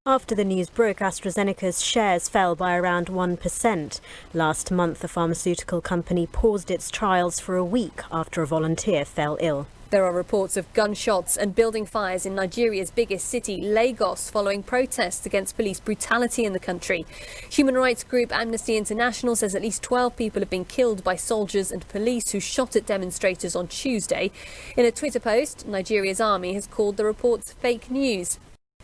After the news broke, AstraZeneca's shares fell by around 1%. Last month, the pharmaceutical company paused its trials for a week after a volunteer fell ill. There are reports of gunshots and building fires in Nigeria's biggest city, Lagos, following protests against police brutality in the country. Human rights group Amnesty International says at least 12 people have been killed by soldiers and police who shot at demonstrators on Tuesday. In a Twitter post, Nigeria's army has called the reports fake news.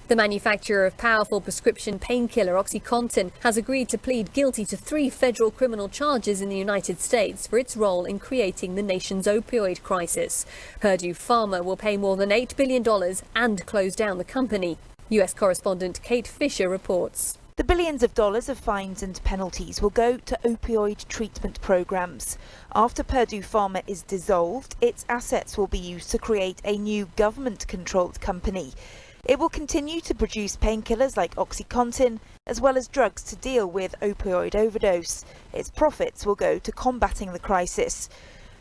The manufacturer of powerful prescription painkiller OxyContin has agreed to plead guilty to 3 federal criminal charges in the United States for its role in creating the nation's opioid crisis. Purdue Pharma will pay more than $8 billion and close down the company. US correspondent Kate Fisher reports. The billions of dollars of fines and penalties will go to opioid treatment programs. After Purdue Pharma is dissolved, its assets will be used to create a new government-controlled company. It will continue to produce painkillers like OxyContin, as well as drugs to deal with opioid overdose. Its profits will go to combating the crisis.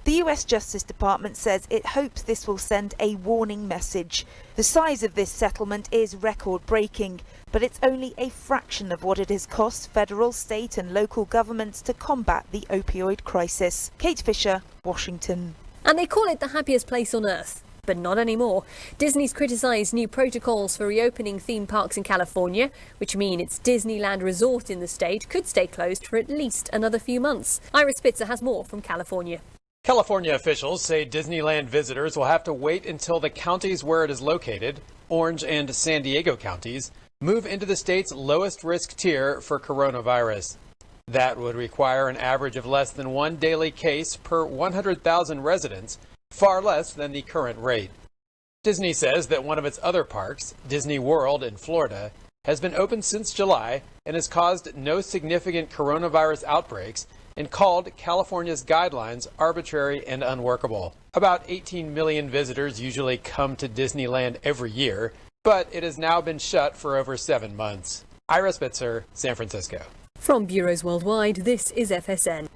The US Justice Department says it hopes this will send a warning message. The size of this settlement is record-breaking, but it's only a fraction of what it has cost federal, state and local governments to combat the opioid crisis. Kate Fisher, Washington. And they call it the happiest place on earth. But not anymore. Disney's criticised new protocols for reopening theme parks in California, which mean its Disneyland resort in the state could stay closed for at least another few months. Ira Spitzer has more from California. California officials say Disneyland visitors will have to wait until the counties where it is located, Orange and San Diego counties, move into the state's lowest risk tier for coronavirus. That would require an average of less than 1 daily case per 100,000 residents, far less than the current rate. Disney says that one of its other parks, Disney World in Florida, has been open since July and has caused no significant coronavirus outbreaks and called California's guidelines arbitrary and unworkable. About 18 million visitors usually come to Disneyland every year, but it has now been shut for over 7 months. Ira Spitzer, San Francisco. From bureaus worldwide, this is FSN.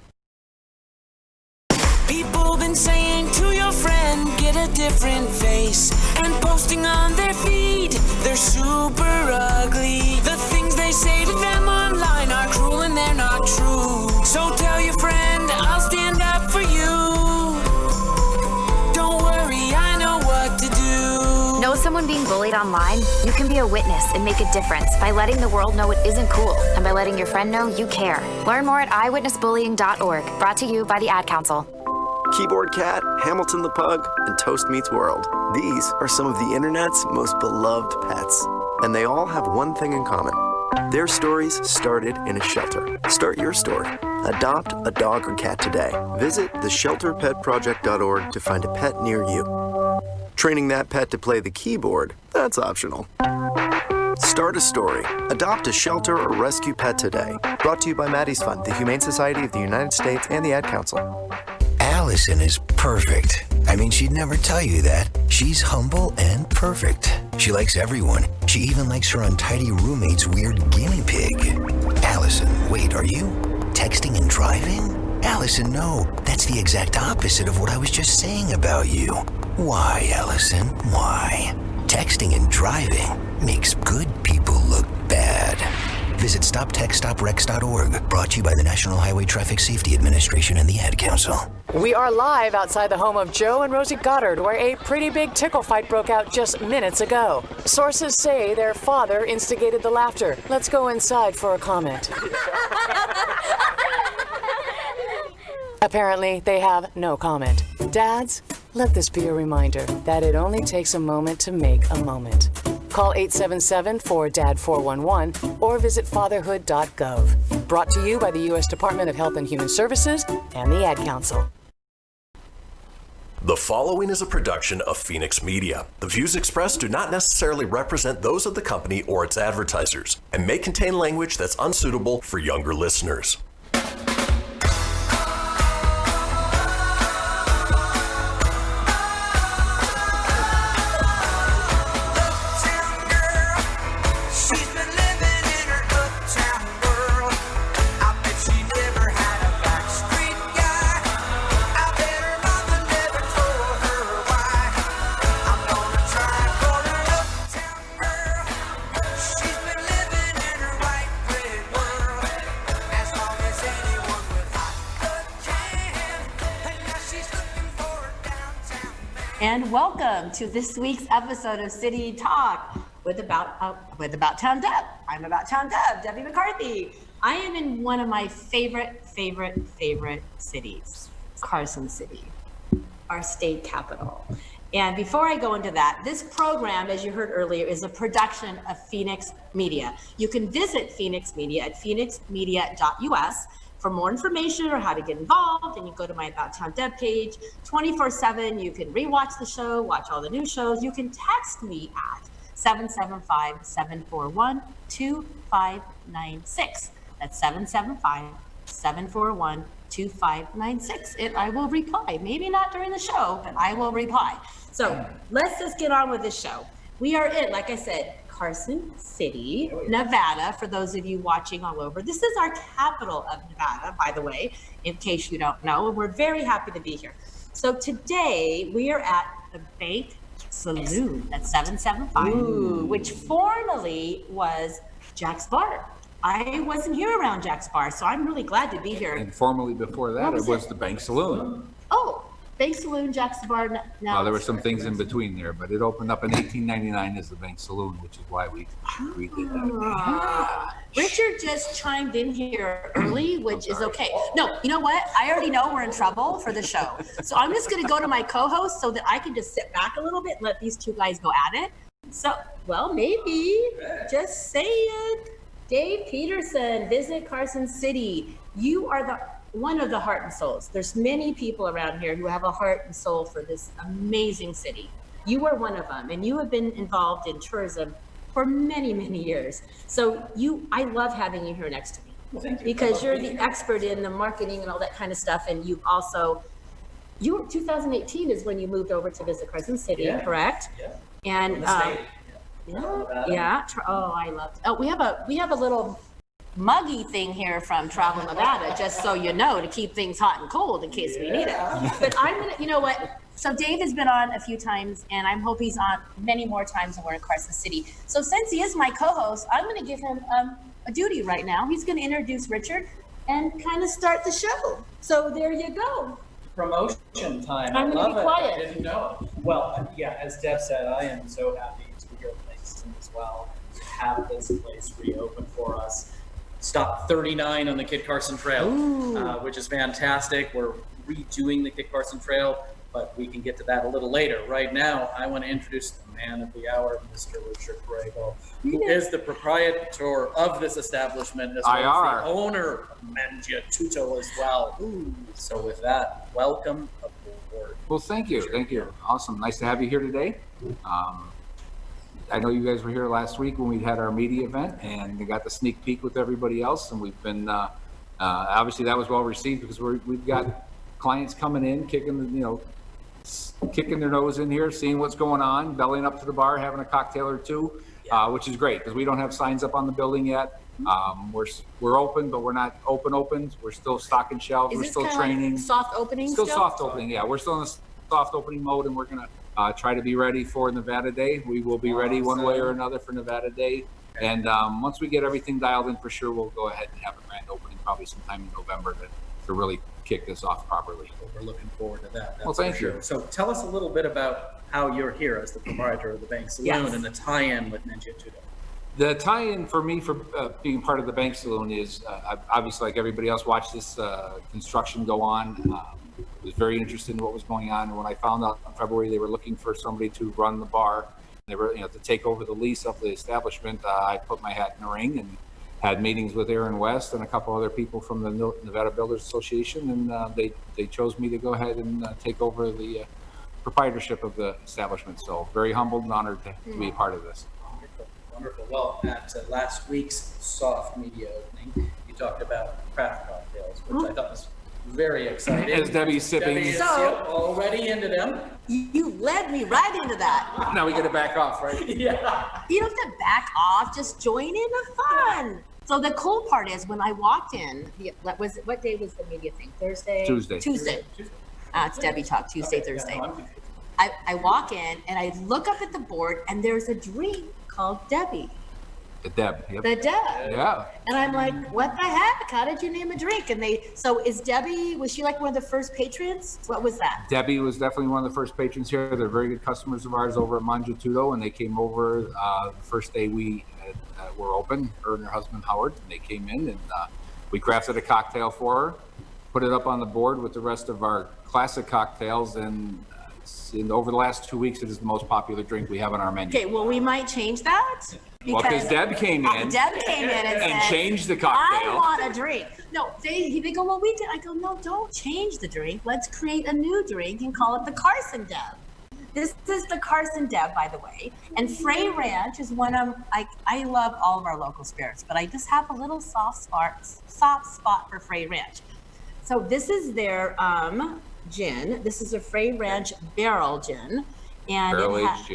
People been saying to your friend, get a different face, and posting on their feed, they're super ugly. The things they say to them online are cruel and they're not true. So tell your friend, I'll stand up for you. Don't worry, I know what to do. Know someone being bullied online? You can be a witness and make a difference by letting the world know it isn't cool and by letting your friend know you care. Learn more at eyewitnessbullying.org. Brought to you by the Ad Council. Keyboard Cat, Hamilton the Pug, and Toast Meets World. These are some of the internet's most beloved pets. And they all have one thing in common. Their stories started in a shelter. Start your story. Adopt a dog or cat today. Visit theshelterpetproject.org to find a pet near you. Training that pet to play the keyboard, that's optional. Start a story. Adopt a shelter or rescue pet today. Brought to you by Maddie's Fund, the Humane Society of the United States, and the Ad Council. Allison is perfect. I mean, she'd never tell you that. She's humble and perfect. She likes everyone. She even likes her untidy roommate's weird guinea pig. Allison, wait, are you texting and driving? Allison, no. That's the exact opposite of what I was just saying about you. Why, Allison? Why? Texting and driving makes good people look bad. Visit StopTextStopWrecks.org. Brought to you by the National Highway Traffic Safety Administration and the Ad Council. We are live outside the home of Joe and Rosie Goddard, where a pretty big tickle fight broke out just minutes ago. Sources say their father instigated the laughter. Let's go inside for a comment. Apparently, they have no comment. Dads, let this be a reminder that it only takes a moment to make a moment. Call 877-4DAD-411 or visit fatherhood.gov. Brought to you by the U.S. Department of Health and Human Services and the Ad Council. The following is a production of Phoenix Media. The views expressed do not necessarily represent those of the company or its advertisers and may contain language that's unsuitable for younger listeners. She's been living And welcome to this week's episode of City Talk with About Town Deb. I'm About Town Deb, Debbie McCarthy. I am in one of my favorite cities, Carson City, our state capital. And before I go into that, this program, as you heard earlier, is a production of Phoenix Media. You can visit Phoenix Media at phoenixmedia.us for more information or how to get involved. And you go to my About Town Deb page 24/7. You can rewatch the show, watch all the new shows. You can text me at 775-741-2596. That's 775-741-2596. And I will reply. Maybe not during the show, but I will reply. So let's just get on with this show. We are in, like I said, Carson City, Nevada, for those of you watching all over. This is our capital of Nevada, by the way, in case you don't know, and we're very happy to be here. So today we are at the Bank Saloon at 775, which formerly was Jack's Bar. I wasn't here around Jack's Bar, so I'm really glad to be here. And formerly before that, it was the Bank Saloon. Oh, Bank Saloon, Jack's Bar. Now Well, there were some things in between there, but it opened up in 1899 as the Bank Saloon, which is why we did that. Richard just chimed in here early, which is okay. No, you know what? I already know we're in trouble for the show. So I'm just going to go to my co-host so that I can just sit back a little bit and let these two guys go at it. So, well, maybe. Just say it. Dave Peterson, Visit Carson City. You are one of the heart and souls. There's many people around here who have a heart and soul for this amazing city. You are one of them, and you have been involved in tourism for many, many years. So I love having you here next to me. Well, thank you. Because you're the expert in the marketing and all that kind of stuff, and you 2018 is when you moved over to Visit Carson City, correct? Yeah. And oh, I love it. Oh, we have a little muggy thing here from Travel Nevada, just so you know, to keep things hot and cold in case we need it. But I'm gonna, you know what? So Dave has been on a few times, and I hope he's on many more times when we're in Carson City. So since he is my co-host, I'm gonna give him a duty right now. He's gonna introduce Richard and kind of start the show. So there you go. Promotion time. I'm gonna be quiet. I didn't know. Well, yeah, as Deb said, I am so happy to be here with Banks as well, to have this place reopen for us. Stop 39 on the Kit Carson Trail, which is fantastic. We're redoing the Kit Carson Trail, but we can get to that a little later. Right now, I want to introduce the man of the hour, Mr. Richard Bragiel, who is the proprietor of this establishment, as well as the owner of Mangia, Tutto as well. So with that, welcome aboard. Well, thank you. Awesome. Nice to have you here today. I know you guys were here last week when we had our media event, and we got the sneak peek with everybody else, and we've been obviously that was well received because we've got clients coming in, kicking their nose in here, seeing what's going on, bellying up to the bar, having a cocktail or two, which is great because we don't have signs up on the building yet. We're open, but we're not open. We're still stocking shelves. We're still training. Like soft opening. Still soft opening. Yeah, we're still in the soft opening mode, and we're gonna try to be ready for Nevada Day. We will be ready one way or another for Nevada Day. And once we get everything dialed in for sure, we'll go ahead and have a grand opening probably sometime in November to really kick this off properly. We're looking forward to that. Well, thank you. So tell us a little bit about how you're here as the proprietor of the Bank Saloon and the tie-in with Mangia Tutto. The tie-in for me for being part of the Bank Saloon is obviously, like everybody else, watched this construction go on. Was very interested in what was going on, and when I found out in February they were looking for somebody to run the bar, they were to take over the lease of the establishment, I put my hat in the ring and had meetings with Aaron West and a couple other people from the Nevada Builders Association, and they chose me to go ahead and take over the proprietorship of the establishment. So very humbled and honored to be a part of this. Wonderful. Well, at last week's soft media opening, you talked about craft cocktails, which I thought was very exciting. As Debbie's sipping. Debbie is already into them. You led me right into that. Now we got to back off, right? Yeah. You don't have to back off. Just join in the fun. So the cool part is when I walked in, what day was the media thing? Thursday? Tuesday. It's Debbie Talk, Tuesday, Thursday. I walk in and I look up at the board and there's a drink called Debbie. Deb. Yep. The Deb. Yeah. And I'm like, what the heck? How did you name a drink? And so is Debbie, was she like one of the first patrons? What was that? Debbie was definitely one of the first patrons here. They're very good customers of ours over at Mangia Tutto, and they came over the first day we were open, her and her husband Howard, and they came in and we crafted a cocktail for her, put it up on the board with the rest of our classic cocktails, and over the last 2 weeks, it is the most popular drink we have on our menu. Okay, well, we might change that. Because Deb came in. Deb came in and said, changed the cocktail. I want a drink. No, they go, well, we did. I go, no, don't change the drink. Let's create a new drink and call it the Carson Deb. This is the Carson Deb, by the way. And Frey Ranch is one of, I love all of our local spirits, but I just have a little soft spot for Frey Ranch. So this is their gin. This is a Frey Ranch barrel gin. And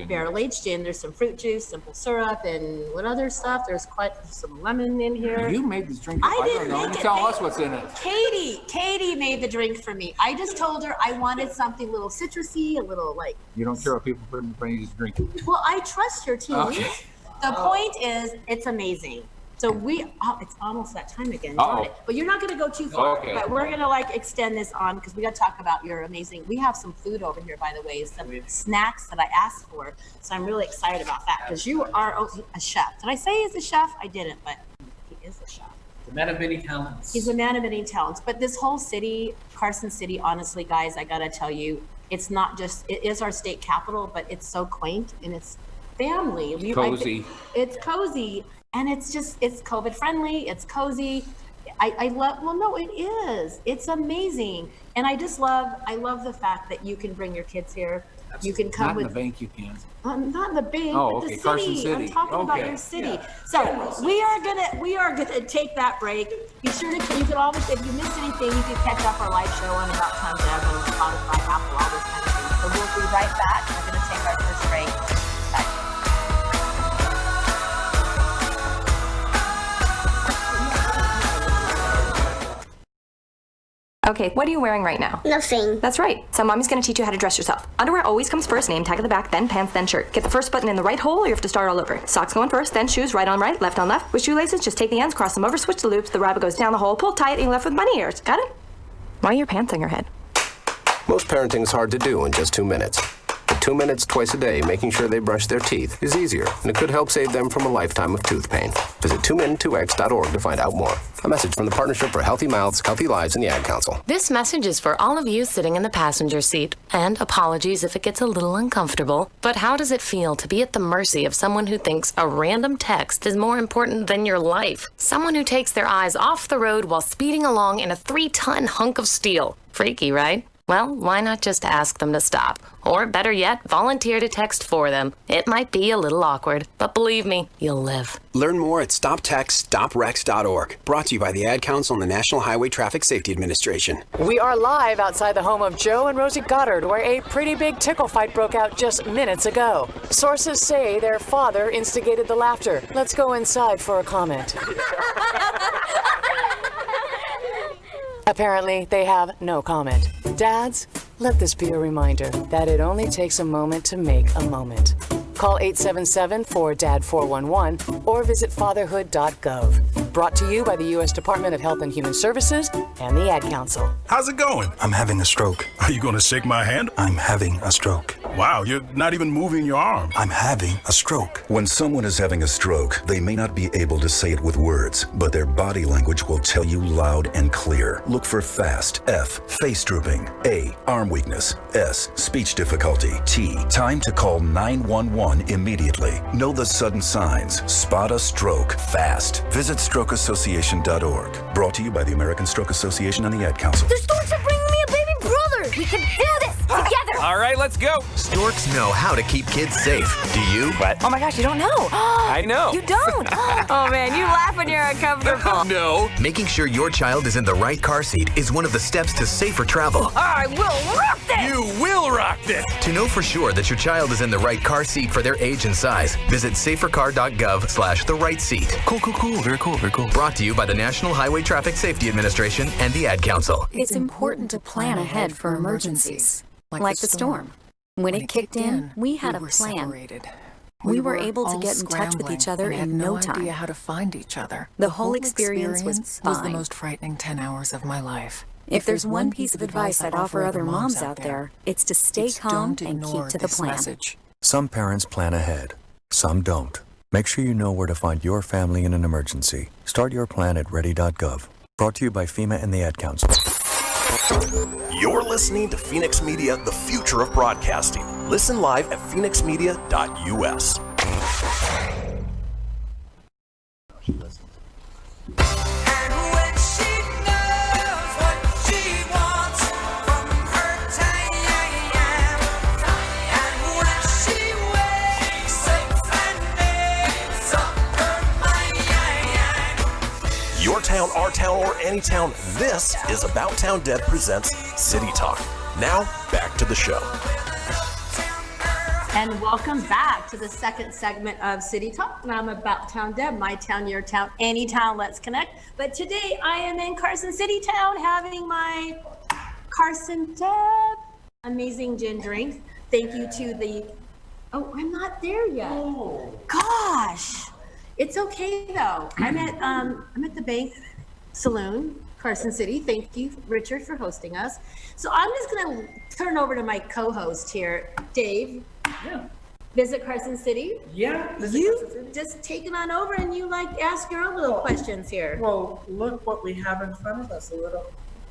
barrel-aged gin. There's some fruit juice, simple syrup, and what other stuff? There's quite some lemon in here. You made this drink. I didn't make it. Tell us what's in it. Katie made the drink for me. I just told her I wanted something a little citrusy, a little like. You don't care what people put in the drink. Well, I trust your team. Okay. The point is, it's amazing. So it's almost that time again, isn't it? But you're not going to go too far. Okay. But we're going to extend this on because we got to talk about your amazing. We have some food over here, by the way, some snacks that I asked for. So I'm really excited about that because you are a chef. Did I say he's a chef? I didn't, but he is a chef. The man of many talents. He's a man of many talents. But this whole city, Carson City, honestly, guys, I got to tell you, it's not just, it is our state capital, but it's so quaint and it's family. Cozy. It's cozy. And it's COVID friendly. It's cozy. I love, well, no, it is. It's amazing. And I love the fact that you can bring your kids here. You can come not in the bank, you can. Not in the bank, but the city. Carson City. I'm talking about your city. Yeah. So we are gonna take that break. Be sure to, you can always, if you miss anything, you can catch up our live show on About Town Deb on Spotify, Apple, all those kind of things. So we'll be right back. We're gonna take our first break. Okay, what are you wearing right now? Nothing. That's right. So mommy's gonna teach you how to dress yourself. Underwear always comes first, name tag at the back, then pants, then shirt. Get the first button in the right hole or you have to start all over. Socks going first, then shoes, right on right, left on left. With shoelaces, just take the ends, cross them over, switch the loops, the rabbit goes down the hole, pull tight, and you're left with bunny ears. Got it? Why are your pants on your head? Most parenting is hard to do in just 2 minutes. But 2 minutes twice a day making sure they brush their teeth is easier, and it could help save them from a lifetime of tooth pain. Visit 2min2x.org to find out more. A message from the Partnership for Healthy Mouths, Healthy Lives, and the Ad Council. This message is for all of you sitting in the passenger seat. And apologies if it gets a little uncomfortable. But how does it feel to be at the mercy of someone who thinks a random text is more important than your life? Someone who takes their eyes off the road while speeding along in a 3-ton hunk of steel. Freaky, right? Well, why not just ask them to stop? Or better yet, volunteer to text for them. It might be a little awkward, but believe me, you'll live. Learn more at stoptextstoprex.org. Brought to you by the Ad Council and the National Highway Traffic Safety Administration. We are live outside the home of Joe and Rosie Goddard, where a pretty big tickle fight broke out just minutes ago. Sources say their father instigated the laughter. Let's go inside for a comment. Apparently, they have no comment. Dads, let this be a reminder that it only takes a moment to make a moment. Call 877-4DAD-411 or visit fatherhood.gov. Brought to you by the U.S. Department of Health and Human Services and the Ad Council. How's it going? I'm having a stroke. Are you going to shake my hand? I'm having a stroke. Wow, you're not even moving your arm. I'm having a stroke. When someone is having a stroke, they may not be able to say it with words, but their body language will tell you loud and clear. Look for FAST. F, face drooping. A, arm weakness. S, speech difficulty. T, time to call 911 immediately. Know the sudden signs. Spot a stroke fast. Visit strokeassociation.org. Brought to you by the American Stroke Association and the Ad Council. The storks are bringing me a baby brother. We can do this together. All right, let's go. Storks know how to keep kids safe. Do you? What? Oh my gosh, you don't know. I know. You don't. Oh man, you laugh when you're uncomfortable. No. Making sure your child is in the right car seat is one of the steps to safer travel. I will rock this. You will rock this. To know for sure that your child is in the right car seat for their age and size, visit safercar.gov/the-right-seat. Cool. Very cool. Brought to you by the National Highway Traffic Safety Administration and the Ad Council. It's important to plan ahead for emergencies, like the storm. When it kicked in, we had a plan. We were able to get in touch with each other in no time. Idea how to find each other. The whole experience was fine. the most frightening 10 hours of my life. If there's one piece of advice I'd offer other moms out there, it's to stay calm and keep to the plan. Message. Some parents plan ahead, some don't. Make sure you know where to find your family in an emergency. Start your plan at ready.gov. Brought to you by FEMA and the Ad Council. You're listening to Phoenix Media, the future of broadcasting. Listen live at phoenixmedia.us. Your town, our town, or any town, this is About Town Deb presents City Talk. Now, back to the show. And welcome back to the second segment of City Talk. And I'm About Town Deb, my town, your town, any town, let's connect. But today I am in Carson City town having my Carson Deb amazing gin drink. Thank you to the, oh, I'm not there yet. Oh. Gosh. It's okay though. I'm at the Bank Saloon, Carson City. Thank you, Richard, for hosting us. So I'm just gonna turn over to my co-host here, Dave. Yeah. Visit Carson City. Yeah. You just taken on over and you like ask your own little questions here. Well, look what we have in front of us, a little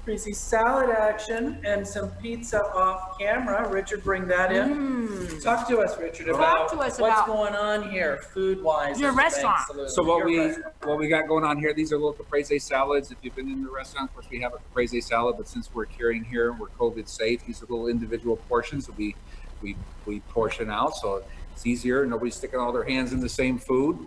Caprese salad action and some pizza off camera. Richard, bring that in. Talk to us, Richard, about what's going on here food-wise. Your restaurant. So what we got going on here, these are little Caprese salads. If you've been in the restaurant, of course, we have a Caprese salad, but since we're carrying here, we're COVID safe. These are little individual portions that we portion out, so it's easier. Nobody's sticking all their hands in the same food.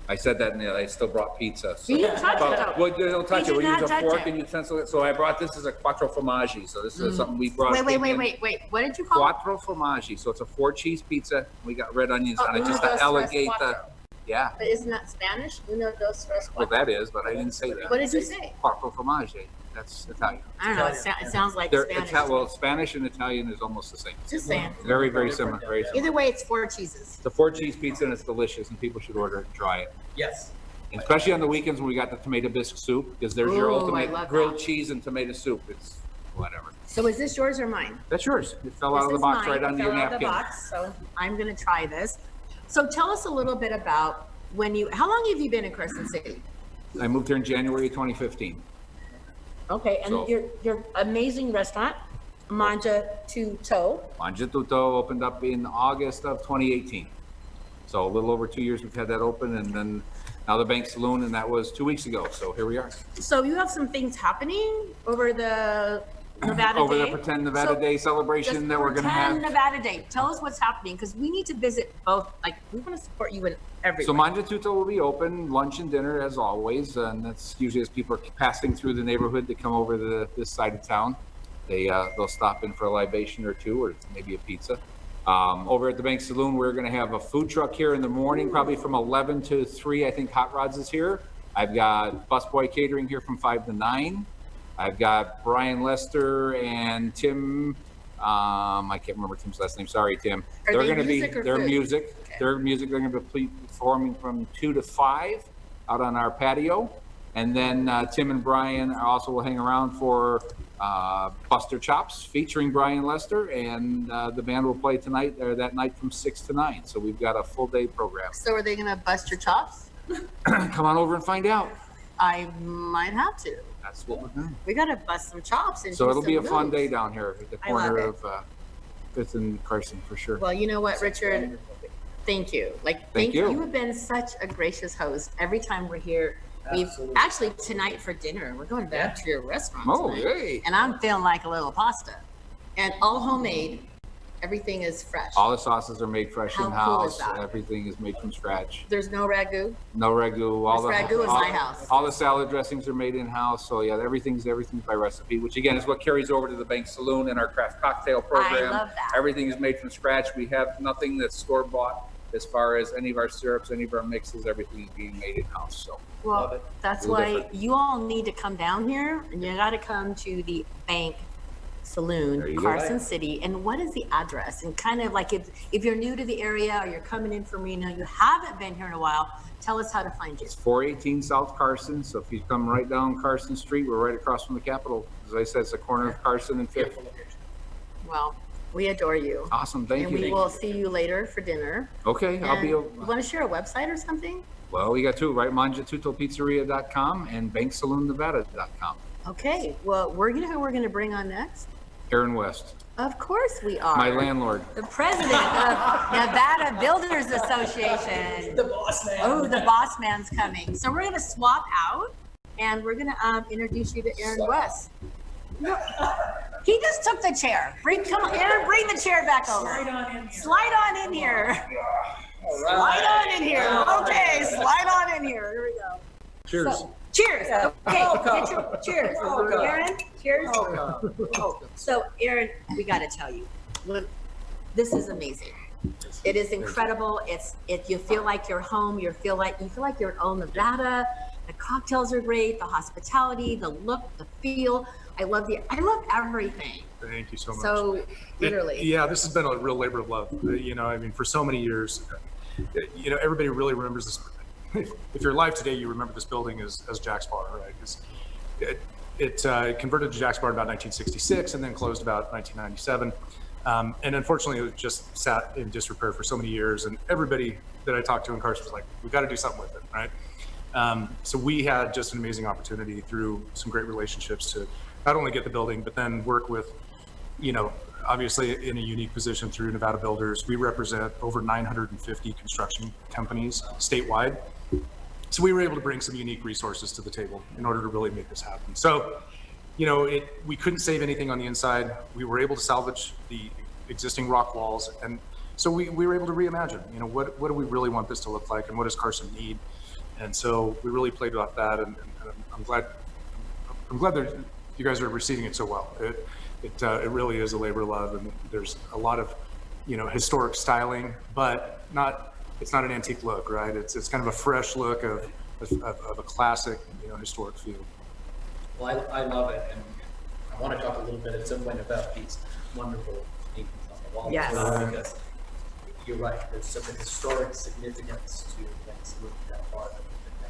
I said that and I still brought pizza. So. You didn't touch it though. Well, you don't touch it. We use a fork and it. utensil. So I brought this as a quattro formaggi. So this is something we brought. Wait. What did you call it? Quattro formaggi. So it's a 4-cheese pizza. We got red onions on it just to elevate the. Yeah. But isn't that Spanish? Uno, dos, tres, cuatro. Well, that is, but I didn't say that. What did you say? Quattro formaggi. That's Italian. I don't know. It sounds like Spanish. Well, Spanish and Italian is almost the same. Just saying. Very, very similar. Very similar. Either way, it's 4 cheeses. It's a 4-cheese pizza and it's delicious, and people should order it and try it. Yes. And especially on the weekends when we got the tomato bisque soup, because there's your ultimate grilled cheese and tomato soup. It's whatever. So is this yours or mine? That's yours. It fell out of the box right onto your napkin. It fell out of the box, so I'm going to try this. So tell us a little bit about how long have you been in Crescent City? I moved here in January 2015. Okay, and So- your amazing restaurant, Mangia Tutto. Mangia Tutto opened up in August of 2018. So a little over 2 years we've had that open, and then now the Bank Saloon, and that was 2 weeks ago. So here we are. So you have some things happening over the Nevada Over Day? the Pretend Nevada Day celebration Just that we're going to have. Pretend Nevada Day. Tell us what's happening, because we need to visit both. Like, we want to support you in everywhere. So Mangia Tutto will be open, lunch and dinner as always, and that's usually as people are passing through the neighborhood to come over to this side of town. They'll stop in for a libation or two, or maybe a pizza. Over at the Bank Saloon, we're going to have a food truck here in the morning, probably from 11 to 3. I think Hot Rods is here. I've got Busboy Catering here from 5 to 9. I've got Brian Lester and Tim. I can't remember Tim's last name. Sorry, Tim. Are they music or They're food? music. Okay. They're music. They're going to be performing from 2 to 5 out on our patio. And then Tim and Brian also will hang around for Buster Chops featuring Brian Lester, and the band will play tonight or that night from 6 to 9. So we've got a full day program. So are they going to bust your chops? Come on over and find out. I might have to. That's what we're doing. We got to bust some chops. And So do it'll be a some fun moves. day down here at the I love corner it. of 5th and Carson for sure. Well, you know what, Richard? Thank you. Thank you. You have been such a gracious host. Every time we're here, we've actually tonight for dinner, we're going back to your restaurant. Oh, tonight. yay. And I'm feeling like a little pasta. And all homemade. Everything is fresh. All the sauces are made fresh How cool in-house. is that? Everything is made from scratch. There's no ragu. No ragu. Ragu is my house. All the salad dressings are made in-house. So yeah, everything's by recipe, which again is what carries over to the Bank Saloon and our craft cocktail program. love that. Everything is made from scratch. We have nothing that's store-bought as far as any of our syrups, any of our mixes. Everything is being made in-house. So Well, that's A little why different. you all need to come down here, and you got to come to the Bank Saloon, Carson City. And what is the address? And kind of like if you're new to the area or you're coming in from Reno, you haven't been here in a while, tell us how to find you. It's 418 South Carson. So if you come right down Carson Street, we're right across from the Capitol. As I said, it's the corner of Carson and 5th. Well, we adore you. Awesome, thank you. And we will see you later for dinner. Okay, I'll be. You want to share a website or something? Well, we got two, right? MangiaTuttoPizzeria.com and BankSaloonNevada.com. Okay, well, you know who we're going to bring on next? Aaron West. Of course we are. My landlord. The president of Nevada Builders Association. The boss man. Oh, the boss man's coming. So we're going to swap out and we're going to introduce you to Aaron West. No, he just took the chair. Come on, Aaron, bring the chair back over. Slide on in here. Slide on in here. All right. Slide on in here. Okay, slide on in here. Here we go. Cheers. So, cheers. Okay, get your cheers. Aaron, cheers. So, Aaron, we got to tell you, this is amazing. It is incredible. You feel like you're home. You feel like you're in old Nevada. The cocktails are great. The hospitality, the look, the feel. I love everything. Thank you so much. So literally. Yeah, this has been a real labor of love. I mean, for so many years, everybody really remembers this. If you're alive today, you remember this building as Jack's Bar, right? 'Cause it converted to Jack's Bar in about 1966 and then closed about 1997. And unfortunately, it just sat in disrepair for so many years. And everybody that I talked to in Carson was like, we've got to do something with it, right? So we had just an amazing opportunity through some great relationships to not only get the building, but then work with, obviously in a unique position through Nevada Builders. We represent over 950 construction companies statewide. So we were able to bring some unique resources to the table in order to really make this happen. So, we couldn't save anything on the inside. We were able to salvage the existing rock walls. And so we were able to reimagine, what do we really want this to look like and what does Carson need? And so we really played off that, and I'm glad that you guys are receiving it so well. It really is a labor of love, and there's a lot of, historic styling, but it's not an antique look, right? It's kind of a fresh look of a classic, historic feel. Well, I love it, and I want to talk a little bit at some point about these wonderful paintings on the wall. Yes. Because you're right, there's such a historic significance to Bank Saloon that bar.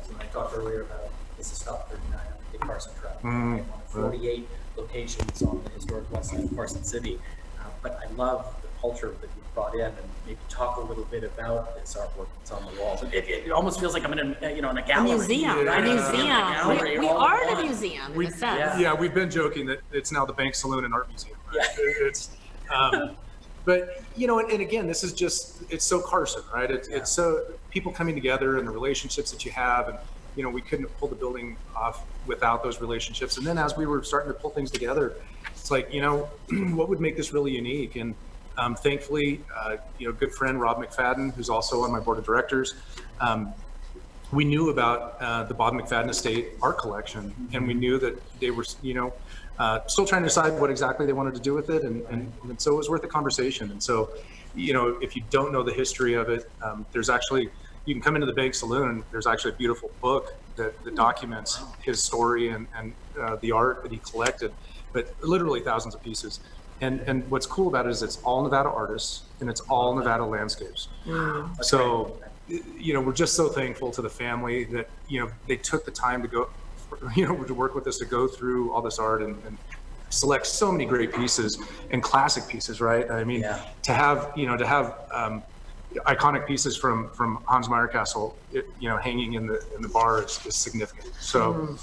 When I talked earlier about this is stop 39 on the Carson Track, one of 48 locations on the historic west side of Carson City. But I love the culture that you brought in, and maybe talk a little bit about this artwork that's on the walls. It almost feels like I'm in a gallery. A museum. Right? A museum. We are in a museum in a sense. Yeah, we've been joking that it's now the Bank Saloon and Art Museum. Right? Yeah. It's, but and again, this is it's so Carson, right? It's so people coming together and the relationships that you have, and we couldn't pull the building off without those relationships. And then as we were starting to pull things together, it's like, what would make this really unique? And thankfully, good friend Rob McFadden, who's also on my board of directors, we knew about the Bob McFadden Estate art collection, and we knew that they were, still trying to decide what exactly they wanted to do with it, and so it was worth a conversation. And so, if you don't know the history of it, there's actually, you can come into the Bank Saloon, there's actually a beautiful book that documents his story and the art that he collected, but literally thousands of pieces. And what's cool about it is it's all Nevada artists and it's all Nevada landscapes. So, we're just so thankful to the family that, they took the time to go, to work with us, to go through all this art and select so many great pieces and classic pieces, right? I mean, to have iconic pieces from Hans Meyercastle, hanging in the bar is significant. So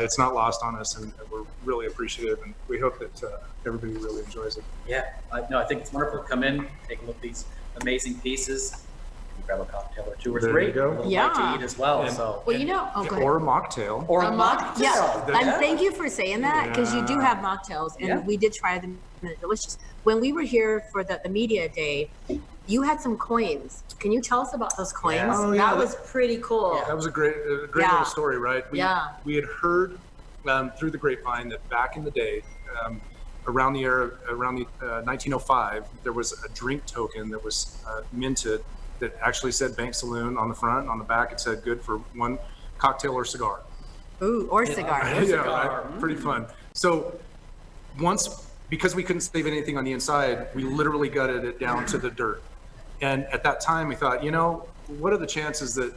it's not lost on us, and we're really appreciative, and we hope that everybody really enjoys it. Yeah, I think it's wonderful. Come in, take a look at these amazing pieces. Grab a cocktail or two or There three. you go. A little Yeah. bite to eat as well. And- So Well, go ahead. Or a mocktail. or a mocktail. Yeah, and Yeah. thank you for saying that, because you do have mocktails, and we did try them, and they're delicious. When we were here for the media day, you had some coins. Can you tell us about those coins? Yeah. Oh, yeah. That was pretty cool. That was a great Yeah. little story, right? We had heard through the grapevine that back in the day, around the 1905, there was a drink token that was minted that actually said Bank Saloon on the front. On the back, it said good for one cocktail or cigar. Ooh, or cigar. Yeah, right? Pretty fun. So once because we couldn't save anything on the inside, we literally gutted it down to the dirt. And at that time, we thought, what are the chances that,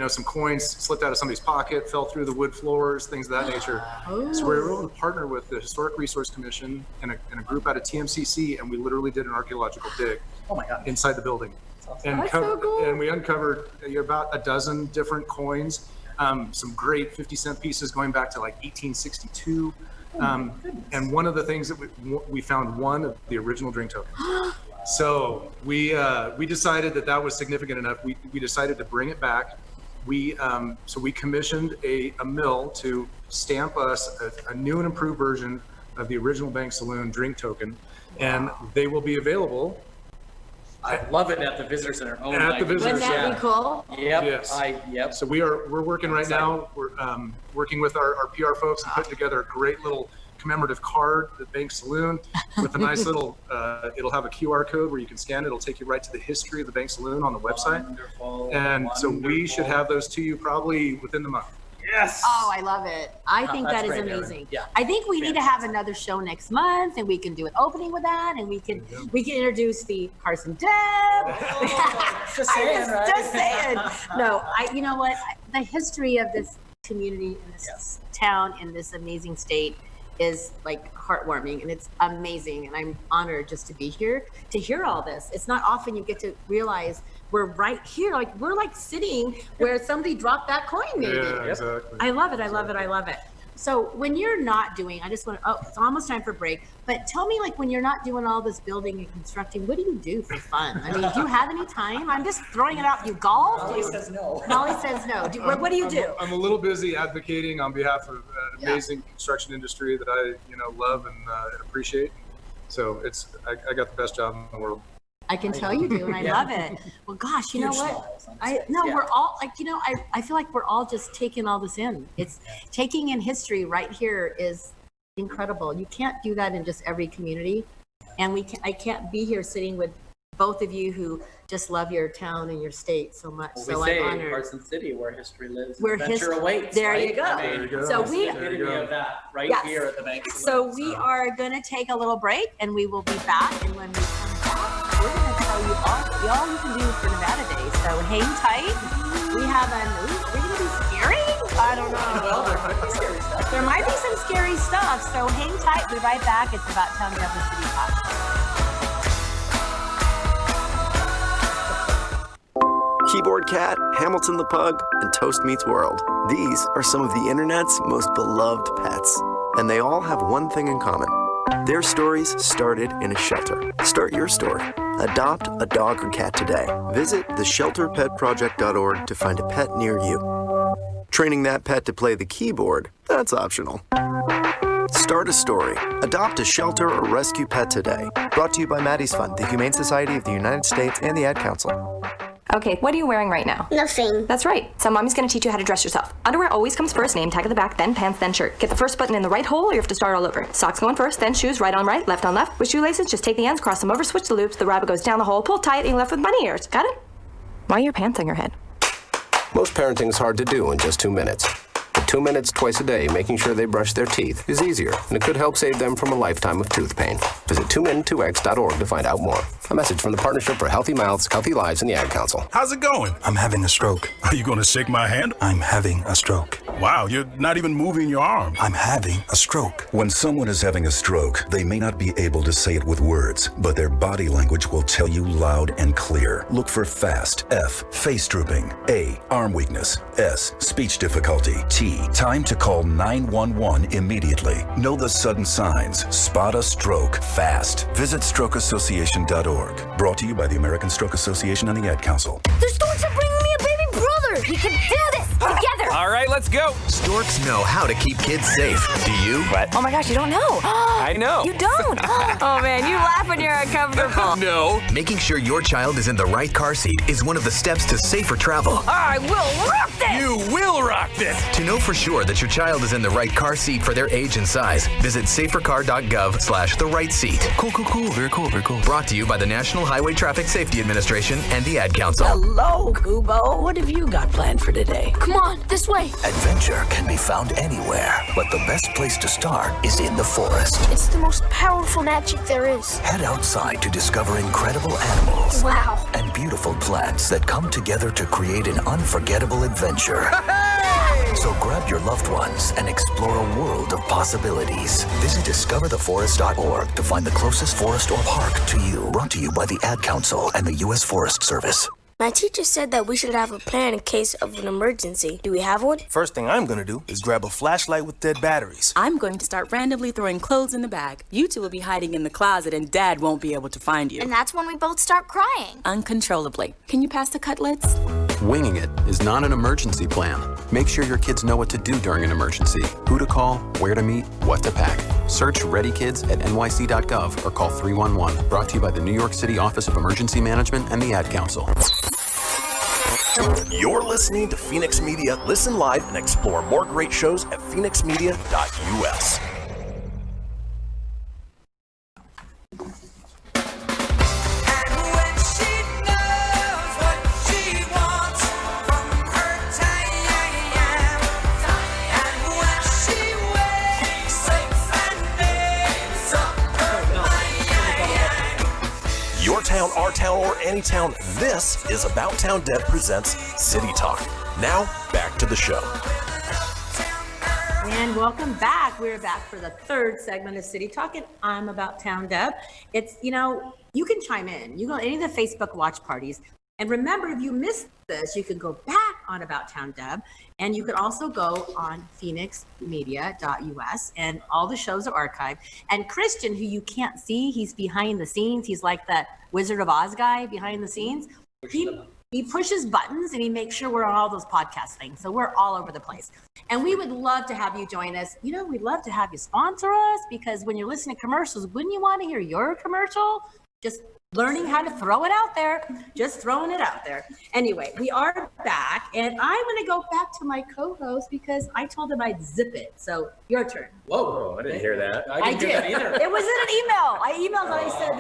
some coins slipped out of somebody's pocket, fell through the wood floors, things of that nature. So we were able to partner with the Historic Resource Commission and a group out of TMCC, and we literally did an archaeological dig inside the building. And, and we uncovered about a dozen different coins, some great 50-cent pieces going back to like 1862. And one of the things that we found one of the original drink tokens. So we decided that was significant enough. We decided to bring it back. So we commissioned a mill to stamp us a new and improved version of the original Bank Saloon drink token, and they will be available. I love it at the Visitor Center. Oh, at the Visitor Wouldn't that be cool? Yep. Yes. Yep. So we're working right now. We're working with our PR folks and putting together a great little commemorative card, the Bank Saloon, with a nice little, it'll have a QR code where you can scan it. It'll take you right to the history of the Bank Saloon on the website. And so we should have those to you probably within the month. Yes. Oh, I love it. I think that is amazing. Yeah. I think we need to have another show next month, and we can do an opening with that, and we can introduce the Carson Deb. Just saying, right? Just saying. No, you know what? The history of this community, in this town, in this amazing state, is like heartwarming, and it's amazing, and I'm honored just to be here to hear all this. It's not often you get to realize we're right here, like we're like sitting where somebody dropped that coin maybe. Yeah, exactly. I love it. I love it. I love it. So when you're not doing, it's almost time for break, but tell me, like, when you're not doing all this building and constructing, what do you do for fun? I mean, do you have any time? I'm just throwing it out. You golf? Molly says no. Molly says no. What do you do? I'm a little busy advocating on behalf of an amazing construction industry that I, love and appreciate. So I got the best job in the world. I can tell you do, and I love it. Well, gosh, you know what? We're all like, I feel like we're all just taking all this in. It's taking in history right here is incredible. You can't do that in just every community. And I can't be here sitting with both of you who just love your town and your state so much. Well, so we say I'm honored. Carson City, where history lives, where adventure awaits. There right? you go. There you go. So we Of that right here at the Bank Saloon. So we are going to take a little break, and we will be back. And when we come back, we're going to tell you all you can do for Nevada Day. So hang tight. We have are we going to be scary? I don't know. Well, there might be scary stuff. There might be some scary stuff. So hang tight. Be right back. It's about Town Deb with City Talk. Keyboard Cat, Hamilton the Pug, and Toast Meets World. These are some of the internet's most beloved pets. And they all have one thing in common. Their stories started in a shelter. Start your story. Adopt a dog or cat today. Visit theshelterpetproject.org to find a pet near you. Training that pet to play the keyboard, that's optional. Start a story. Adopt a shelter or rescue pet today. Brought to you by Maddie's Fund, the Humane Society of the United States, and the Ad Council. Okay, what are you wearing right now? Nothing. That's right. So mommy's gonna teach you how to dress yourself. Underwear always comes first, name tag at the back, then pants, then shirt. Get the first button in the right hole or you have to start all over. Socks going first, then shoes, right on right, left on left. With shoelaces, just take the ends, cross them over, switch the loops, the rabbit goes down the hole, pull tight, and you're left with bunny ears. Got it? Why are your pants on your head? Most parenting is hard to do in just 2 minutes. But 2 minutes twice a day making sure they brush their teeth is easier, and it could help save them from a lifetime of tooth pain. Visit 2min2x.org to find out more. A message from the Partnership for Healthy Mouths, Healthy Lives, and the Ad Council. How's it going? I'm having a stroke. Are you going to shake my hand? I'm having a stroke. Wow, you're not even moving your arm. I'm having a stroke. When someone is having a stroke, they may not be able to say it with words, but their body language will tell you loud and clear. Look for FAST. F, face drooping. A, arm weakness. S, speech difficulty. T, time to call 911 immediately. Know the sudden signs. Spot a stroke fast. Visit strokeassociation.org. Brought to you by the American Stroke Association and the Ad Council. The storks are bringing me a baby brother. We can do this together. All right, let's go. Storks know how to keep kids safe. Do you? What? Oh my gosh, you don't know. I know. You don't. Oh man, you laugh when you're uncomfortable. No. Making sure your child is in the right car seat is one of the steps to safer travel. I will rock this. You will rock this. To know for sure that your child is in the right car seat for their age and size, visit safercar.gov/the right seat. Cool. Very cool. Brought to you by the National Highway Traffic Safety Administration and the Ad Council. Hello, Kubo. What have you got planned for today? Come on, this way. Adventure can be found anywhere, but the best place to start is in the forest. It's the most powerful magic there is. Head outside to discover incredible animals. Wow. And beautiful plants that come together to create an unforgettable adventure. So grab your loved ones and explore a world of possibilities. Visit discovertheforest.org to find the closest forest or park to you. Brought to you by the Ad Council and the U.S. Forest Service. My teacher said that we should have a plan in case of an emergency. Do we have one? First thing I'm gonna do is grab a flashlight with dead batteries. I'm going to start randomly throwing clothes in the bag. You two will be hiding in the closet and Dad won't be able to find you. And that's when we both start crying. Uncontrollably. Can you pass the cutlets? Winging it is not an emergency plan. Make sure your kids know what to do during an emergency, who to call, where to meet, what to pack. Search Ready Kids at nyc.gov or call 311. Brought to you by the New York City Office of Emergency Management and the Ad Council. You're listening to Phoenix Media. Listen live and explore more great shows at phoenixmedia.us. Your town, our town, or any town, this is About Town Deb presents City Talk. Now, back to the show. And welcome back. We're back for the third segment of City Talk, and I'm About Town Deb. It's, you can chime in. You go to any of the Facebook watch parties. And remember, if you missed this, you can go back on About Town Deb, and you can also go on phoenixmedia.us, and all the shows are archived. And Christian, who you can't see, he's behind the scenes. He's like that Wizard of Oz guy behind the scenes. He pushes buttons and he makes sure we're on all those podcast things. So we're all over the place. And we would love to have you join us. We'd love to have you sponsor us, because when you're listening to commercials, wouldn't you want to hear your commercial? Just learning how to throw it out there, just throwing it out there. Anyway, we are back, and I'm going to go back to my co-host because I told him I'd zip it. So your turn. Whoa, I didn't hear that. I did. It was in an email. I emailed and I said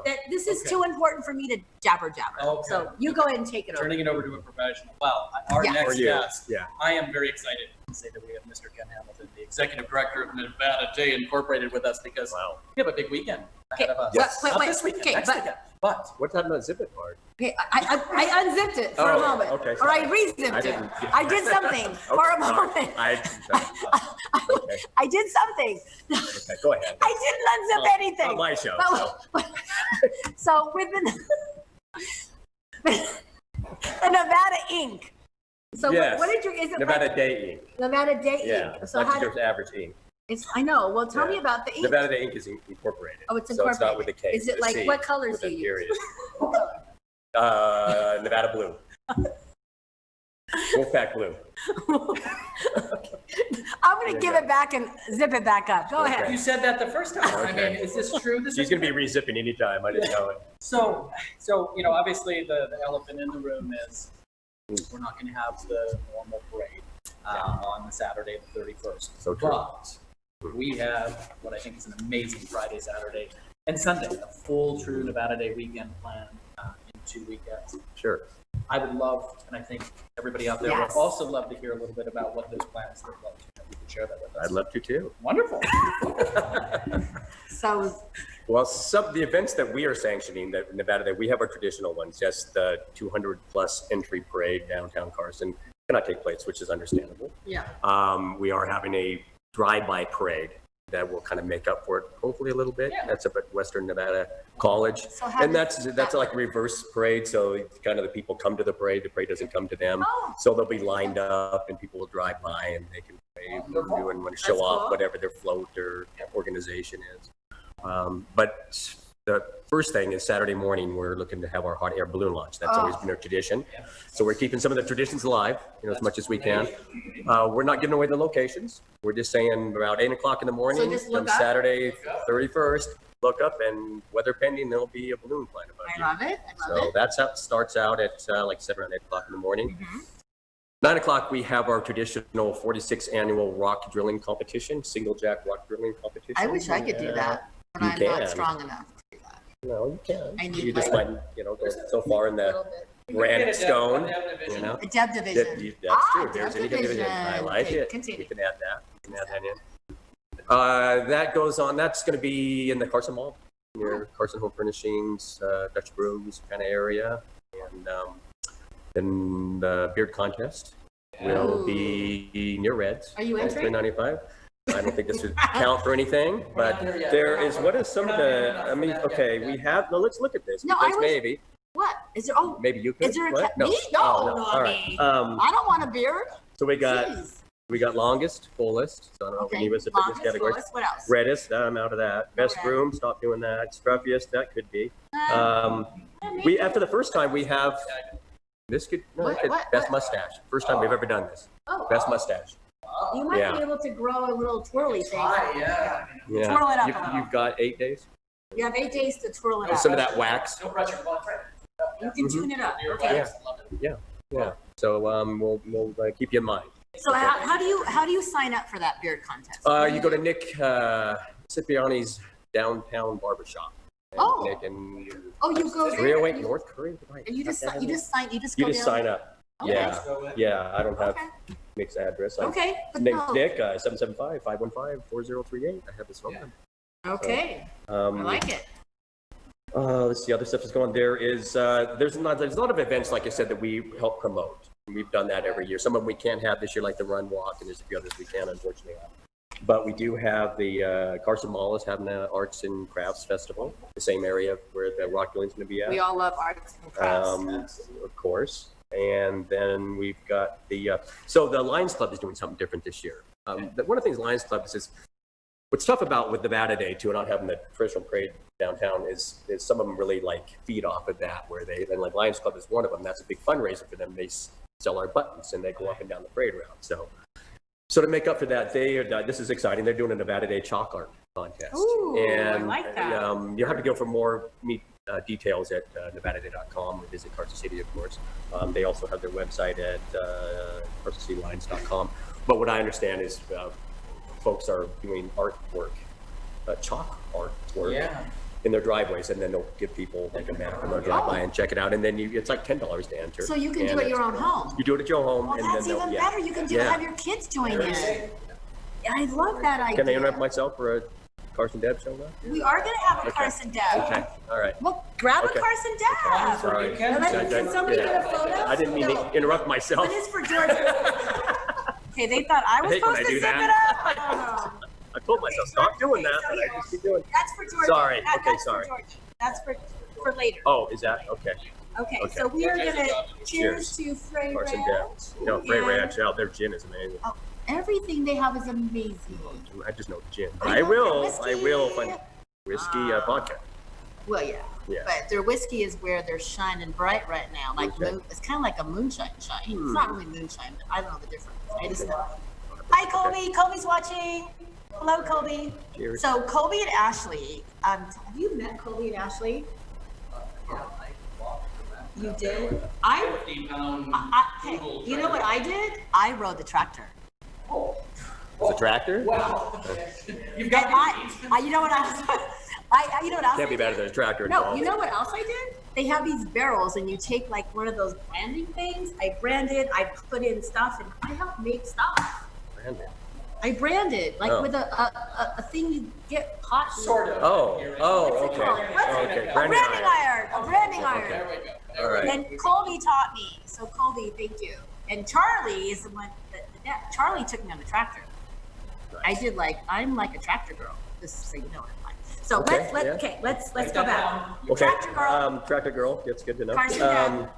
that this is too important for me to jabber. Okay. So you go ahead and take it over. Turning it over to a professional. Well, our next guest, I am very excited to say that we have Mr. Ken Hamilton, the executive director of Nevada Day Incorporated, with us, because we have a big weekend ahead of us. Wait, Not this weekend, next weekend. But what's that about zip it part? Okay, I unzipped it for a moment. Okay, or I re-zipped it. I did something for a moment. I did something. Okay, go ahead. I didn't unzip anything. Not my show. So with the Nevada Ink. So yes. what did you? Is it Nevada like, Day Ink? Nevada Day Yeah, Ink. it's So not how just your average ink. I know. Well, tell me about the ink. Nevada Day Ink is incorporated. Oh, it's So incorporated. it's not with a K. Is it with a like C, what colors with do a you period. use? Nevada Blue. Wolfpack Blue. I'm going to give it back and zip it back up. Go ahead. you said that the first time. I mean, is this true? She's going to be re-zipping anytime. I didn't know it. So obviously the elephant in the room is we're not going to have the normal parade on the Saturday, the 31st. So true. But we have what I think is an amazing Friday, Saturday, and Sunday, a full true Nevada Day weekend planned in 2 weekends. Sure. I would love, and I think everybody out there would also love to hear a little bit about what those plans look like. If you could share that with us. I'd love to too. Wonderful. Well, some of the events that we are sanctioning that Nevada Day, we have our traditional ones, just the 200 plus entry parade downtown Carson cannot take place, which is understandable. Yeah. We are having a drive-by parade that will kind of make up for it, hopefully a little bit. Yeah. That's up at Western Nevada College. So how And does that's like a reverse parade. So it's kind of the people come to the parade doesn't come to them. Oh. So they'll be lined up and people will drive by and they can wave and do and want to show That's off cool. whatever their float or organization is. But the first thing is Saturday morning, we're looking to have our hot air balloon launch. That's always been our tradition. So we're keeping some of the traditions alive, as much as we can. We're not giving away the locations. We're just saying about 8 o'clock in the morning, just look on up? Saturday, 31st, look up and weather pending, there'll be a balloon flying above you. I love it. So that's how it starts out at like 7 or 8 o'clock in the morning. 9 o'clock, we have our traditional 46th annual rock drilling competition, single jack rock drilling competition. I wish I could do that, but I'm not strong enough to do that. No, you can. I need You just like- might, go so far in the granite stone, A Deb division. That's true. There's Deb any division. division. I like Okay, it. continue. You can add that. You can add that in. That goes on. That's going to be in the Carson Mall, near Carson Home Furnishings, Dutch Brews kind of area. And then the beard contest will be near Reds. Are you entering? $3.95. I don't think this would count for anything, but there is, what is some of the, okay, we have, no, let's look at this. No, because I was- maybe, What? Is there, oh, maybe you could. is there a What? cat? Me? No, Oh, not All me. right. I don't want a beard. So we Jeez. got longest, fullest. So I don't know if Okay, any of us fit longest, this category. fullest, what else? Reddest, I'm out of that. Best Okay. groom, stop doing that. Scruffiest, that could be. We after the first time we have this could no, What- it could- what- best what? mustache. First time we've ever done this. Oh. Best mustache. You might Yeah. be able to grow a little twirly thing. Yeah. Twirl it up a little. You've got 8 days. You have 8 days to twirl it up. Some of that wax. You can tune it up. Okay. Yeah. So we'll keep you in mind. So how do you sign up for that beard contest? You go to Nick Cipriani's downtown barbershop. Oh. Nick and You go there. 308 North Curry. Right. And you just sign. You You down. just sign up. Okay. Yeah. I don't have Nick's address. Okay, but Nick, no. Nick 775-515-4038. I have his phone number. Okay. I like it. Let's see, other stuff is going. There's a lot of events, like I said, that we help promote. We've done that every year. Some of them we can't have this year, like the Run Walk, and there's a few others we can, unfortunately. But we do have the Carson Mall is having an Arts and Crafts Festival, the same area where the rock drilling's going to be at. We all love arts and crafts. Of course. And then we've got so the Lions Club is doing something different this year. One of the things Lions Club is what's tough about with Nevada Day too, not having the traditional parade downtown is some of them really like feed off of that, where and like Lions Club is one of them. That's a big fundraiser for them. They sell our buttons and they go up and down the parade route. So to make up for that, this is exciting. They're doing a Nevada Day chalk art contest. Ooh, and I like that. You'll have to go for more details at nevadaday.com or Visit Carson City, of course. They also have their website at carsonCityLines.com. But what I understand is folks are doing artwork, chalk artwork in their driveways, and then they'll give people like a map and they'll drive by and check it out. And then it's like $10 to enter. So you can do it at your own home. You do it at your home. Well, and that's then even better. You can have your kids join in. I love that idea. Can I interrupt myself for a Carson Deb show now? We are going to have a Carson Deb. Okay, all right. Well, grab Okay. a Carson Deb. Sorry. Can somebody get a photo? I didn't mean to interrupt myself. What is for Georgia? Okay, they thought I was I hate when supposed I to do zip that. it up. I told myself, stop doing that, but I just keep doing it. That's for Georgia. Sorry. Okay, That's sorry. For Georgia. That's for later. Oh, is that? Okay. Okay, so we are going to cheers to Frey Carson Ranch. Deb. Frey and- Ranch, their gin is amazing. Oh, everything they have is amazing. I just know gin. I I know will whiskey. find whiskey vodka. Well, yeah. Yeah. But their whiskey is where they're shining bright right now. Like it's kind of like a moonshine shine. It's not really moonshine, but I don't know the difference. I just know. Hi, Colby. Colby's watching. Hello, Colby. Cheers. So Colby and Ashley. Have you met Colby and Ashley? You did. Hey, you know what I did? I rode the tractor. It's a tractor? Wow. You know what else? You know what else? Can't be better than a tractor. No, involved. you know what else I did? They have these barrels, and you take like one of those branding things. I branded. I put in stuff, and I help make stuff. Branded. I branded like Oh. with a thing you get hot. Sort of. Oh, What's it okay. called? Okay. A branding iron. A branding iron. There we go. All right. And Colby taught me. So Colby, thank you. And Charlie is the one that Charlie took me on the tractor. I did I'm like a tractor girl. Just so you know what I'm like. So let's go back. Okay. Tractor girl. Tractor girl. That's good to know. Carson Deb.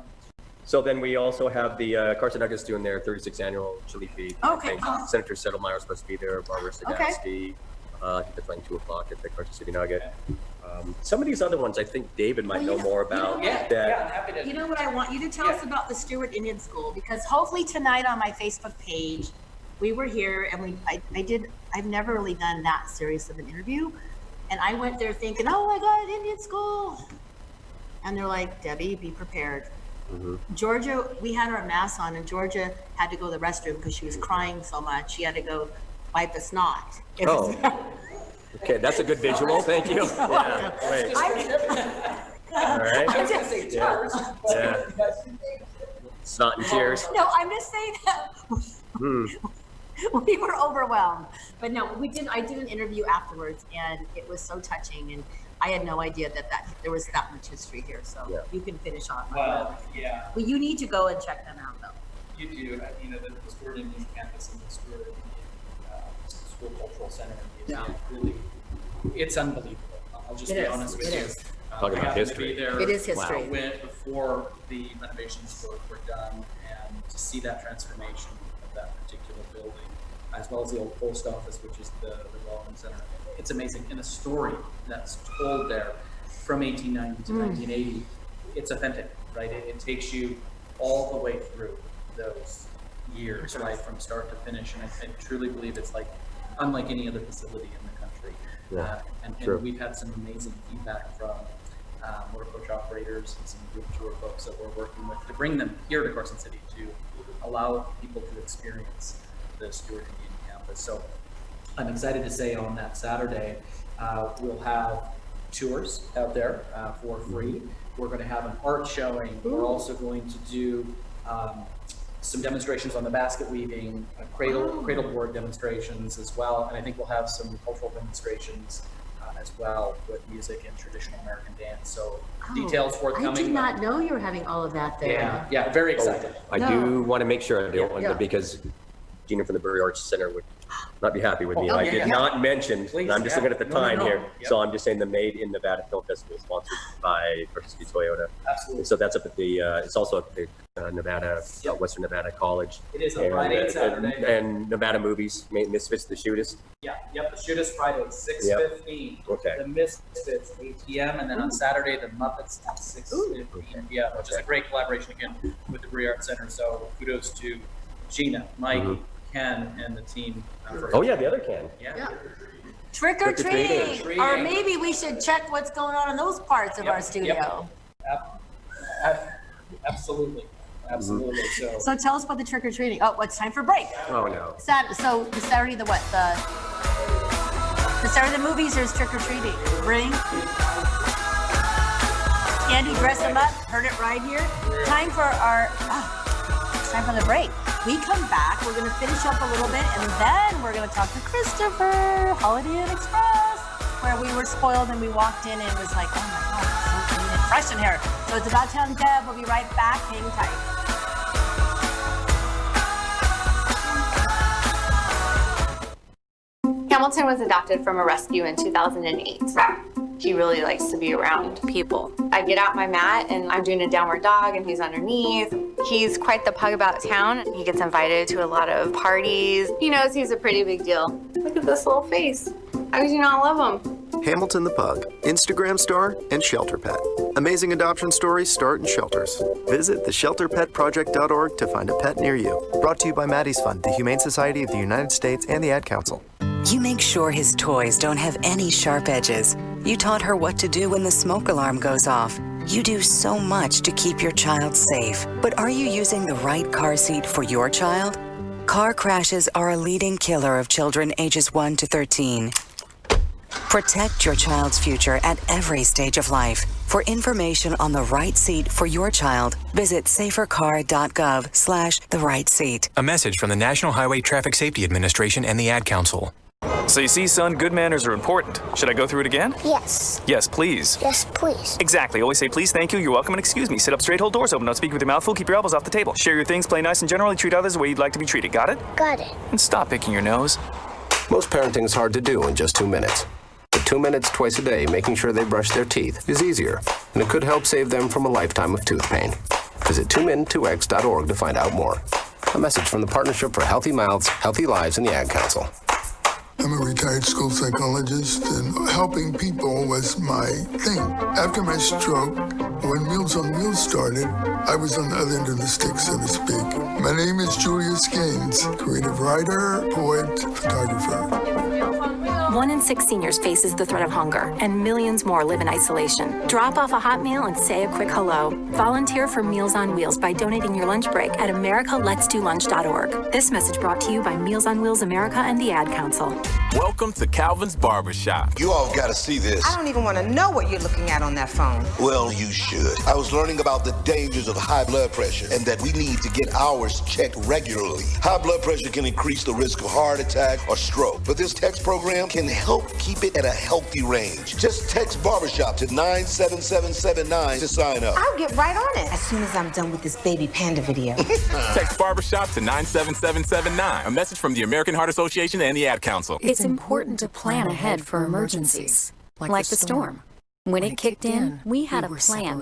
So then we also have the Carson Nuggets doing their 36th annual chili feed. Okay. I think Senator Settlemyre is supposed to be there. Barbara Sadowski. I think that's like 2 o'clock at the Carson City Nugget. Some of these other ones, I think David might know more about. You know what I want you to tell us about the Stuart Indian School, because hopefully tonight on my Facebook page, we were here and I've never really done that serious of an interview. And I went there thinking, oh my God, Indian School. And they're like, Debbie, be prepared. Jorja, we had our masks on, and Jorja had to go to the restroom because she was crying so much. She had to go wipe a snot. Oh. Okay, that's a good visual. Thank you. Yeah, wait. All right. I'm just saying Yeah. Snot and tears. No, I'm just saying that we were overwhelmed. But no, I did an interview afterwards, and it was so touching, and I had no idea that there was that much history here. So you can finish on. Well, yeah. Well, you need to go and check them out, though. You do. You know, the Stuart Indian campus and the Stuart Indian School Cultural Center is really, it's unbelievable. I'll just be honest with you. Talking about history. It is history. Went before the renovations were done, and to see that transformation of that particular building, as well as the old post office, which is the Welcome Center, it's amazing. And the story that's told there from 1890 to 1980, it's authentic, right? It takes you all the way through those years, right, from start to finish. And I truly believe it's like unlike any other facility in the country. And we've had some amazing feedback from motor coach operators and some group tour folks that we're working with to bring them here to Carson City to allow people to experience the Stuart Indian campus. So I'm excited to say on that Saturday, we'll have tours out there for free. We're going to have an art showing. We're also going to do some demonstrations on the basket weaving, cradle board demonstrations as well. And I think we'll have some cultural demonstrations as well with music and traditional American dance. So details forthcoming. I did not know you were having all of that there. Yeah, very excited. I do want to make sure I don't want to, because Gina from the Brewery Arts Center would not be happy with me. I did not mention, and I'm just looking at the time here, so I'm just saying the Maid in Nevada Film Festival is sponsored by Carson City Toyota. Absolutely. So that's up at the, it's also at the Nevada, Western Nevada College. It is on Friday and Saturday. And Nevada Movies, Misfits, The Shootist. The Shootist Friday, 6:15. Okay. The Misfits, 8 p.m. And then on Saturday, the Muppets at 6:15 p.m., which is a great collaboration again with the Brewery Arts Center. So kudos to Gina, Mike, Ken, and the team. The other Ken. Trick or treating. Or maybe we should check what's going on in those parts of our studio. Absolutely. So tell us about the trick or treating. Oh, it's time for break. Oh no. So the Saturday, the Saturday the movies, there's trick or treating. Bring candy, dress them up. Heard it right here. Time for the break. We come back, we're going to finish up a little bit, and then we're going to talk to Christopher, Holiday Inn Express, where we were spoiled and we walked in and it was like, oh my God, it's so clean and fresh in here. So it's about Town Deb. We'll be right back. Hang tight. Hamilton was adopted from a rescue in 2008. He really likes to be around people. I get out my mat and I'm doing a downward dog and he's underneath. He's quite the pug about town. He gets invited to a lot of parties. He knows he's a pretty big deal. Look at this little face. How could you not love him? Hamilton the Pug, Instagram star, and shelter pet. Amazing adoption stories start in shelters. Visit theshelterpetproject.org to find a pet near you. Brought to you by Maddie's Fund, the Humane Society of the United States, and the Ad Council. You make sure his toys don't have any sharp edges. You taught her what to do when the smoke alarm goes off. You do so much to keep your child safe. But are you using the right car seat for your child? Car crashes are a leading killer of children ages 1 to 13. Protect your child's future at every stage of life. For information on the right seat for your child, visit safercar.gov/the-right-seat. A message from the National Highway Traffic Safety Administration and the Ad Council. So you see, son, good manners are important. Should I go through it again? Yes. Yes, please. Yes, please. Exactly. Always say please, thank you, you're welcome, and excuse me. Sit up straight, hold doors open. Don't speak with your mouth full. Keep your elbows off the table. Share your things, play nice, and generally treat others the way you'd like to be treated. Got it? Got it. And stop picking your nose. Most parenting is hard to do in just 2 minutes. But 2 minutes twice a day making sure they brush their teeth is easier, and it could help save them from a lifetime of tooth pain. Visit 2min2x.org to find out more. A message from the Partnership for Healthy Mouths, Healthy Lives, and the Ad Council. I'm a retired school psychologist, and helping people was my thing. After my stroke, when Meals on Wheels started, I was on the other end of the stick, so to speak. My name is Julius Gaines, creative writer, poet, photographer. 1 in 6 seniors faces the threat of hunger, and millions more live in isolation. Drop off a hot meal and say a quick hello. Volunteer for Meals on Wheels by donating your lunch break at americaletsdolunch.org. This message brought to you by Meals on Wheels America and the Ad Council. Welcome to Calvin's Barbershop. You all got to see this. I don't even want to know what you're looking at on that phone. Well, you should. I was learning about the dangers of high blood pressure and that we need to get ours checked regularly. High blood pressure can increase the risk of heart attack or stroke, but this text program can help keep it at a healthy range. Just text barbershop to 97779 to sign up. I'll get right on it as soon as I'm done with this baby panda video. Text barbershop to 97779. A message from the American Heart Association and the Ad Council. It's important to plan ahead for emergencies, like the storm. When it kicked in, we had a plan.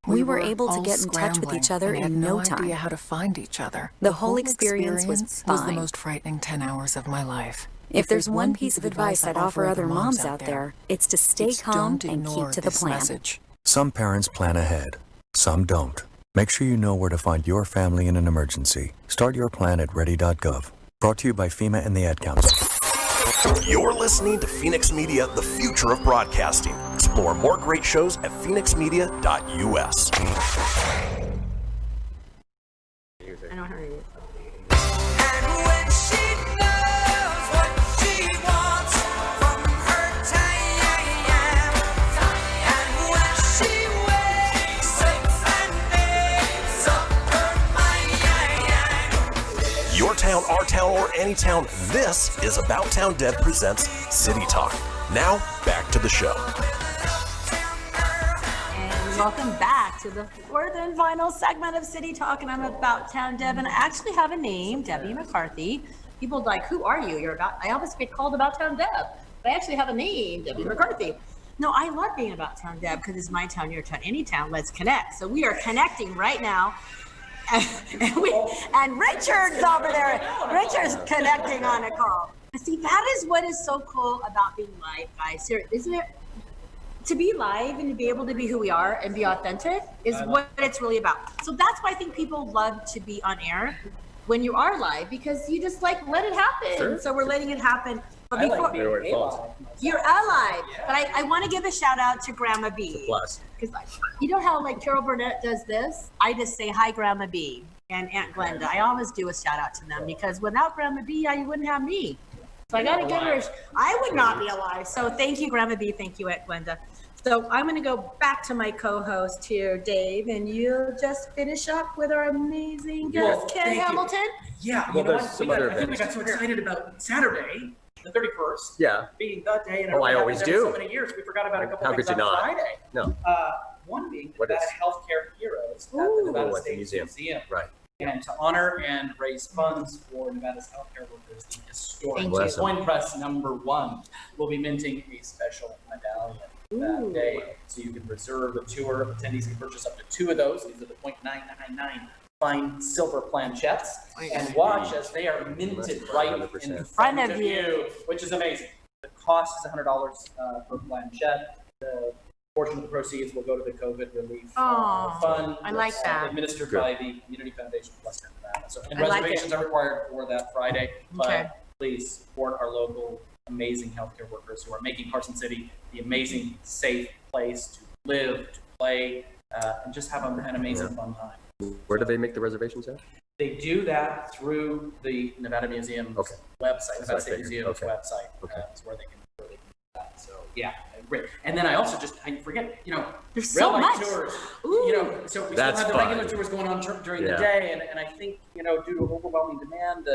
We were able to get in touch with each other in no time. Idea how to find each other. The whole experience was fine. Was the most frightening 10 hours of my life. If there's one piece of advice I'd offer other moms out there, it's to stay calm and keep to the plan. Some parents plan ahead, some don't. Make sure you know where to find your family in an emergency. Start your plan at ready.gov. Brought to you by FEMA and the Ad Council. You're listening to Phoenix Media, the future of broadcasting. Explore more great shows at phoenixmedia.us. I don't hear you. Your town, our town, or any town, this is About Town Deb presents City Talk. Now, back to the show. And welcome back to the fourth and final segment of City Talk, and I'm About Town Deb, and I actually have a name, Debbie McCarthy. People are like, who are you? I always get called About Town Deb, but I actually have a name, Debbie McCarthy. No, I love being About Town Deb because it's my town, your town, any town, let's connect. So we are connecting right now. And Richard's over there. Richard's connecting on a call. See, that is what is so cool about being live, guys. Isn't it? To be live and to be able to be who we are and be authentic is what it's really about. So that's why I think people love to be on air when you are live, because you just like let it happen. Sure. So we're letting it happen. But before you're alive, but I want to give a shout out to Grandma B. Plus. Because you know how like Carol Burnett does this? I just say hi, Grandma B and Aunt Glenda. I always do a shout out to them because without Grandma B, you wouldn't have me. So I got to give her. I would not be alive. So thank you, Grandma B. Thank you, Aunt Glenda. So I'm going to go back to my co-host here, Dave, and you'll just finish up with our amazing guest, Ken Hamilton. Yeah, well, there's some other I think we got so excited about Saturday, the 31st. Yeah. Being the day, and I always do. So many years, we forgot about a couple How things could you on not? Friday. No. One being the Nevada Healthcare Heroes at the Nevada State Museum. Right. And to honor and raise funds for Nevada's healthcare workers, the historic Coin Press #1 will be minting a special medallion that day. So you can reserve a tour. Attendees can purchase up to 2 of those. These are the .999 fine silver planchettes, and watch as they are minted right in front of you, which is amazing. The cost is $100 per planchette. The portion of the proceeds will go to the COVID relief fund. I like that. Administered by the Community Foundation of Western Nevada. So, and reservations are required for that Friday, but please support our local amazing healthcare workers who are making Carson City the amazing, safe place to live, to play, and just have an amazing fun time. Where do they make the reservations at? They do that through the Nevada Museum's website, Nevada State Museum's website. That's where they can do that. So yeah, great. And then I also I forget, there's so much. Tours, so we still have the regular tours going on during the day, and I think, due to overwhelming demand,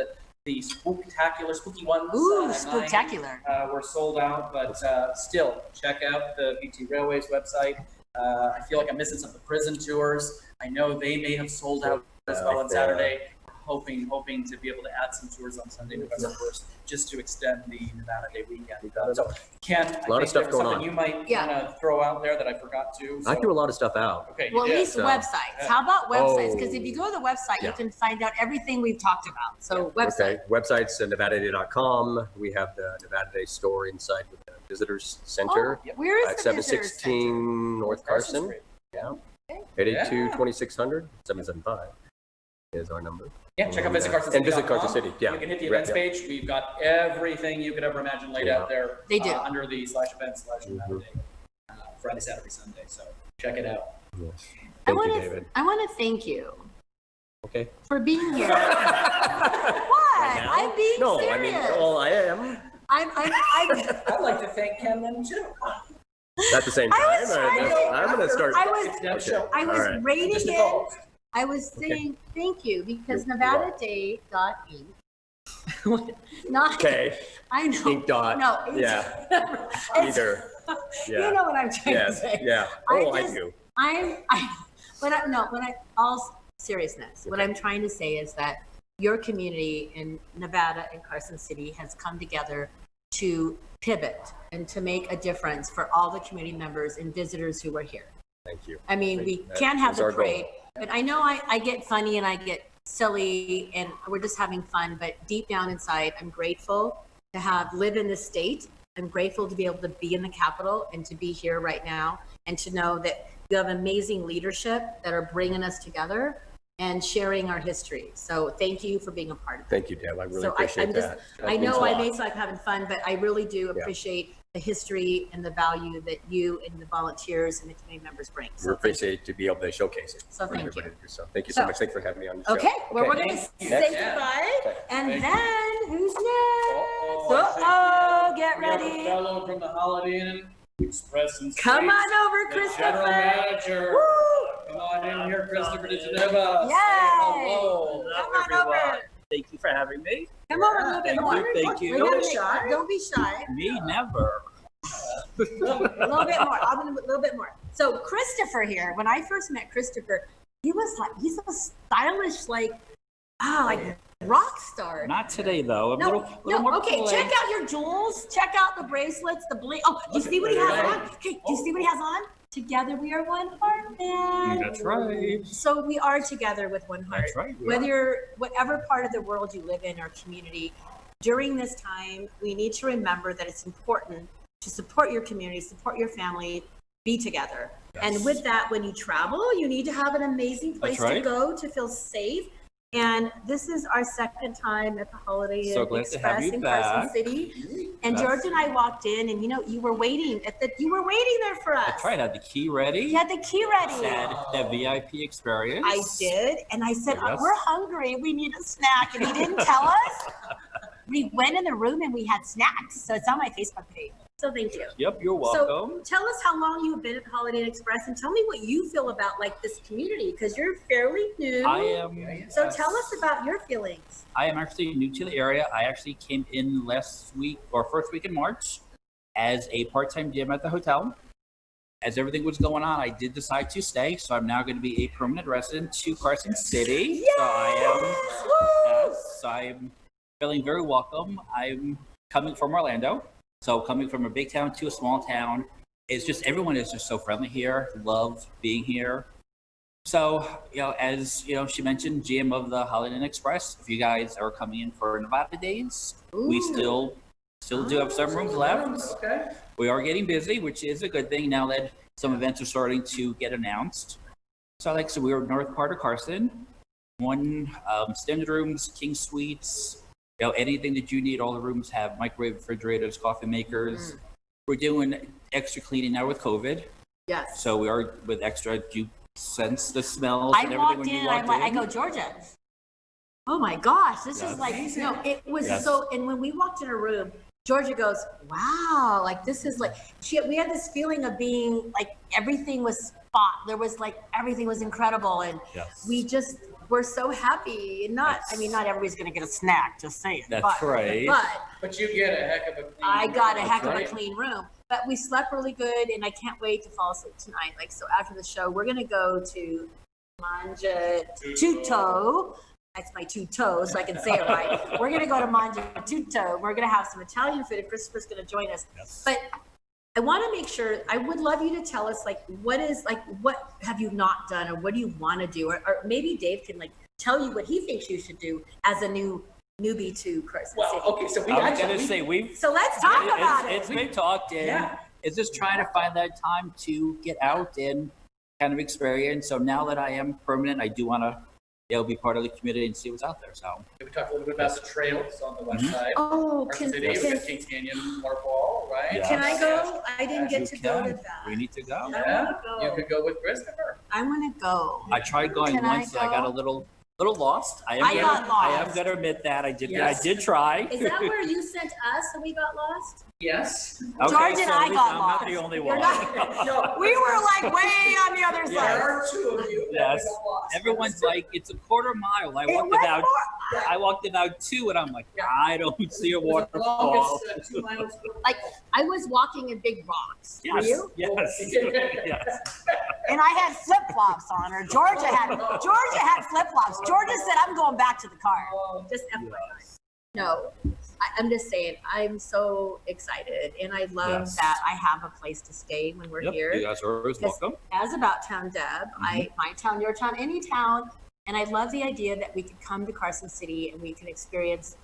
the spooky ones were sold out, but still, check out the VT Railways website. I feel like I'm missing some of the prison tours. I know they may have sold out as well on Saturday. Hoping to be able to add some tours on Sunday, November 1st, just to extend the Nevada Day weekend. So, Ken, a lot of stuff going on. You might want to throw out there that I forgot to. So. I threw a lot of stuff out. Okay. Well, at least websites. How about websites? Because if you go to the website, you can find out everything we've talked about. So website. Okay. Websites NevadaDay.com. We have the Nevada Day store inside with the Visitors Center. Where is at the Visitors 716 North Carson. Yeah. 882-2600, 775. is our number. Yeah, check out Visit Carson City. And Visit Carson City, yeah. You can hit the events page. We've got everything you could ever imagine laid out there. They do. Under the /events/Saturday, Friday, Saturday, Sunday. So check it out. Yes. I want to thank you. Okay. For being here. What? I'm being serious. I mean, I am. I'd like to thank Ken then too. At the same time, I'm going to start. I was rating it. I was saying thank you because Nevada Day Inc. Not okay. I know. Inc. Dot. No. Yeah. Either. Yeah. You know what I'm trying to say. Yeah. Oh, I do. All seriousness, what I'm trying to say is that your community in Nevada and Carson City has come together to pivot and to make a difference for all the community members and visitors who are here. Thank you. I mean, we can't have the parade, but I know I get funny and I get silly and we're just having fun, but deep down inside, I'm grateful to live in this state. I'm grateful to be able to be in the Capitol and to be here right now and to know that you have amazing leadership that are bringing us together and sharing our history. So thank you for being a part of it. Thank you, Deb. I really appreciate that. I know I may like having fun, but I really do appreciate the history and the value that you and the volunteers and the community members bring. So we appreciate to be able to showcase it. So thank you. So thank you so much. Thanks for having me on the show. Okay, well, we're going to say goodbye. And then who's next? Get ready. We have a fellow from the Holiday Inn Express and come on over, Christopher. General Manager. Woo! Come on in here, Christopher DeGenova. Yay! Hello. Come on over. Thank you for having me. Come over a little bit more. Thank you. Don't be shy. Don't be shy. Me, never. A little bit more. A little bit more. So Christopher here, when I first met Christopher, he's a stylish, like rock star. Not today, though. No. Okay, check out your jewels. Check out the bracelets, the bling. Oh, do you see what he has on? Okay, do you see what he has on? Together we are one heart, man. That's right. So we are together with one heart. That's right. Whatever part of the world you live in or community, during this time, we need to remember that it's important to support your community, support your family, be together. Yes. And with that, when you travel, you need to have an amazing place to go to feel safe. And this is our second time at the Holiday Inn Express in Carson City. And Jorja and I walked in, and you were waiting there for us. That's right. I had the key ready. You had the key ready. Had the VIP experience. I did, and I said, we're hungry. We need a snack, and he didn't tell us. We went in the room and we had snacks. So it's on my Facebook page. So thank you. Yep, you're welcome. So tell us how long you've been at the Holiday Inn Express, and tell me what you feel about this community, because you're fairly new. I am. So tell us about your feelings. I am actually new to the area. I actually came in first week in March as a part-time gym at the hotel. As everything was going on, I did decide to stay, so I'm now going to be a permanent resident to Carson City. Yay! So I'm feeling very welcome. I'm coming from Orlando. So coming from a big town to a small town, it's just everyone is just so friendly here. Love being here. So, as she mentioned, GM of the Holiday Inn Express. If you guys are coming in for Nevada days, we still do have some rooms left. Okay. We are getting busy, which is a good thing now that some events are starting to get announced. So we are north part of Carson. One standard rooms, king suites. Anything that you need, all the rooms have microwave, refrigerators, coffee makers. We're doing extra cleaning now with COVID. Yes. So we are with extra, you sense the smells and everything when you walk in. I go, Jorja, oh my gosh, this is it was so, and when we walked in a room, Jorja goes, wow, this is we had this feeling of being everything was spot. There was everything was incredible. And we just, we're so happy. And not everybody's going to get a snack, just saying. That's right. But you get a heck of a clean room. I got a heck of a clean room. But we slept really good, and I can't wait to fall asleep tonight. So after the show, we're going to go to Mangia Tutto. That's my two toes, so I can say it right. We're going to go to Mangia Tutto. We're going to have some Italian food, and Christopher's going to join us. Yes. But I want to make sure, I would love you to tell us, what have you not done, or what do you want to do? Or maybe Dave can, tell you what he thinks you should do as a newbie to Crescent City. Okay, so So let's talk about it. It's been talked in. Yeah. It's just trying to find that time to get out and kind of experience. So now that I am permanent, I do want to be part of the community and see what's out there. So we talked a little bit about the trails on the west side. Oh, Carson City, we got Kings Canyon waterfall, right? Yes. Can I go? I didn't get to go to that. We need to go. Yeah, you could go with Christopher. I want to go. I tried going once, and I got a little lost. I got lost. I am going to admit that I did. Yes. I did try. Is that where you sent us and we got lost? Yes. Okay, George and so I at least got I'm lost. not the only You're one. not- we were like way on the other side. There are two of you. Yes. Everyone's like, it's a quarter mile. I walked about 2, and I'm like, I don't see a waterfall. Like I was walking in big rocks. Yes. Were you? Yes. Yes. And I had flip flops on, or Georgia had flip flops. Georgia said, "I'm going back to the car." Just FYI. No, I'm just saying, I'm so excited, and I love that I have a place to stay when we're here. You guys are always welcome. As about Town Deb, my town, your town, any town, and I love the idea that we could come to Carson City and we can experience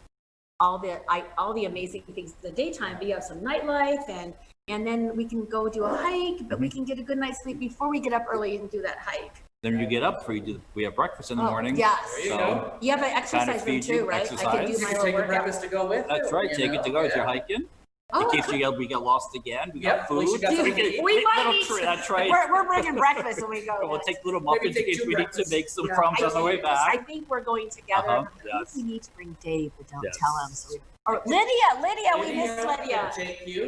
all the amazing things in the daytime. We have some nightlife, and then we can go do a hike, but we can get a good night's sleep before we get up early and do that hike. Then you get up we have breakfast in the morning. Yes. So You have an exercise room too, right? Exercise. I can do my little breakfast to go with. That's right. Take it to go as you're hiking. In case we get lost again, we got food. We might need. That's right. We're bringing breakfast when we go. We'll take little muffins in case we need to make some crumbs on the way back. I think we're going together. I think we need to bring Dave, but don't tell him. Or Lydia, we missed Lydia.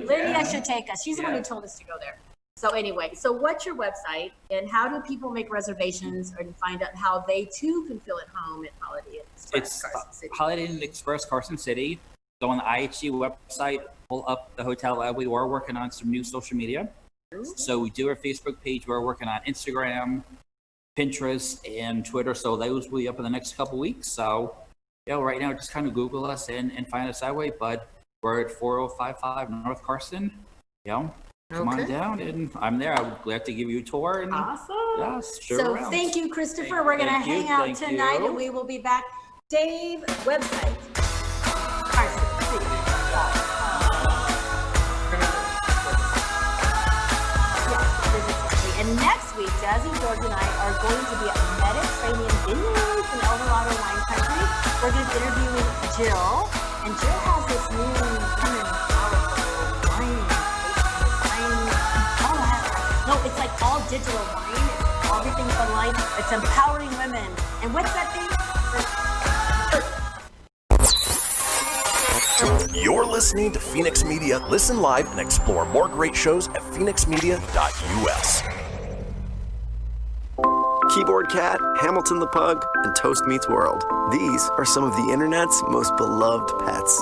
Lydia should take us. She's the one who told us to go there. So anyway, what's your website, and how do people make reservations and find out how they too can feel at home at Holiday Inn Express Carson City? Holiday Inn Express Carson City. Go on the IHG website, pull up the hotel lab. We are working on some new social media. So we do our Facebook page. We're working on Instagram, Pinterest, and Twitter. So those will be up in the next couple weeks. So right now, just kind of Google us and find us that way. But we're at 4055 North Carson. Come on down, and I'm there. I would glad to give you a tour. And, awesome. Yes, sure. So around. thank you, Christopher. We're going to hang out tonight, and we will be back. Dave, website. Carson City. And next week, Jazzy, George, and I are going to be at Mediterranean Vineyards in El Dorado wine country. We're going to be interviewing Jill, and Jill has this new it's like all digital wine. It's everything online. It's empowering women. And what's that thing? You're listening to Phoenix Media. Listen live and explore more great shows at phoenixmedia.us. Keyboard Cat, Hamilton the Pug, and Toast Meets World. These are some of the internet's most beloved pets.